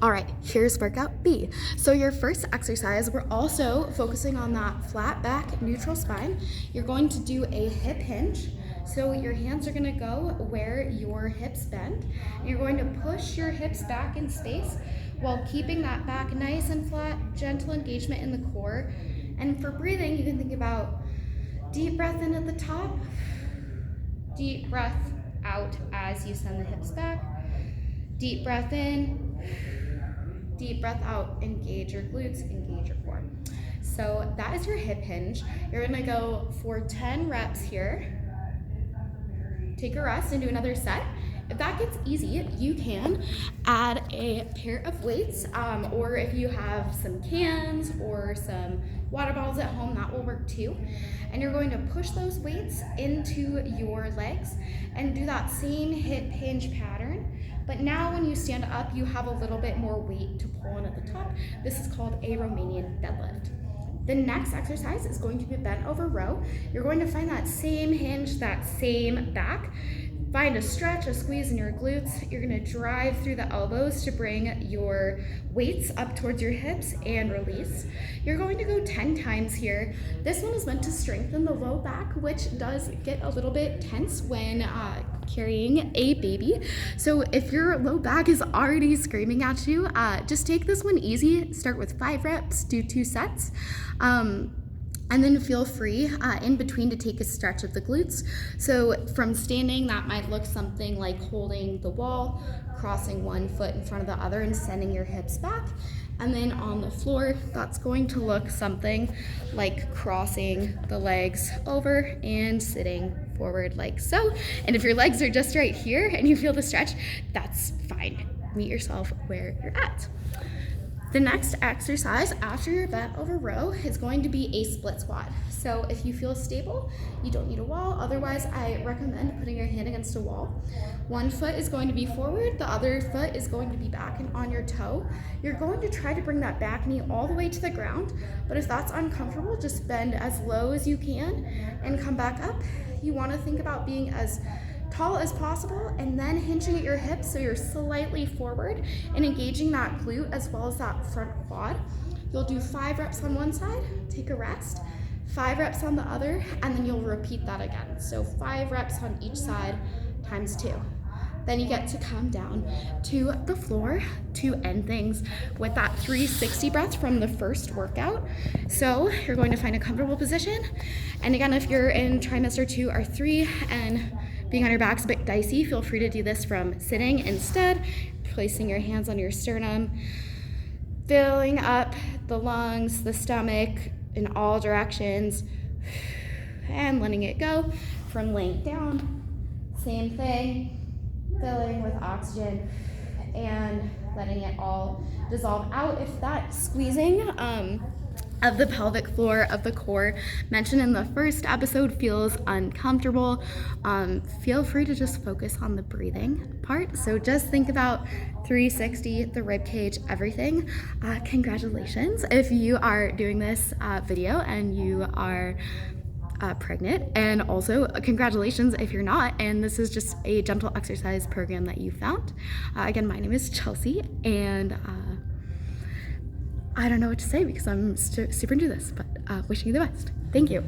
All right, here's workout B. So your first exercise, we're also focusing on that flat back, neutral spine. You're going to do a hip hinge. So your hands are gonna go where your hips bend. And you're going to push your hips back in space while keeping that back nice and flat, gentle engagement in the core. And for breathing, you can think about deep breath in at the top, deep breath out as you send the hips back, deep breath in, deep breath out, engage your glutes, engage your core. So that is your hip hinge. You're gonna go for 10 reps here. Take a rest and do another set. If that gets easy, you can add a pair of weights, or if you have some cans or some water bottles at home, that will work too. And you're going to push those weights into your legs and do that same hip hinge pattern. But now when you stand up, you have a little bit more weight to pull in at the top. This is called a Romanian deadlift. The next exercise is going to be bent over row. You're going to find that same hinge, that same back. Find a stretch, a squeeze in your glutes. You're gonna drive through the elbows to bring your weights up towards your hips and release. You're going to go 10 times here. This one is meant to strengthen the low back, which does get a little bit tense when carrying a baby. So if your low back is already screaming at you, just take this one easy. Start with 5 reps, do 2 sets. And then feel free in between to take a stretch of the glutes. So from standing, that might look something like holding the wall, crossing one foot in front of the other and sending your hips back. And then on the floor, that's going to look something like crossing the legs over and sitting forward like so. And if your legs are just right here and you feel the stretch, that's fine. Meet yourself where you're at. The next exercise after your bent over row is going to be a split squat. So if you feel stable, you don't need a wall. Otherwise, I recommend putting your hand against a wall. One foot is going to be forward, the other foot is going to be back and on your toe. You're going to try to bring that back knee all the way to the ground, but if that's uncomfortable, just bend as low as you can and come back up. You want to think about being as tall as possible and then hinging at your hips so you're slightly forward and engaging that glute as well as that front quad. You'll do 5 reps on one side, take a rest, 5 reps on the other, and then you'll repeat that again. So 5 reps on each side times 2. Then you get to come down to the floor to end things with that 360 breath from the first workout. So you're going to find a comfortable position. And again, if you're in trimester 2 or 3 and being on your back's a bit dicey, feel free to do this from sitting instead, placing your hands on your sternum, filling up the lungs, the stomach in all directions, and letting it go from laying down. Same thing. Filling with oxygen and letting it all dissolve out. If that squeezing of the pelvic floor of the core mentioned in the first episode feels uncomfortable, feel free to just focus on the breathing part. So just think about 360, the rib cage, everything. Congratulations if you are doing this video and you are pregnant, and also congratulations if you're not and this is just a gentle exercise program that you found. Again, my name is Chelsea, and I don't know what to say because I'm super into this, but wishing you the best. Thank you.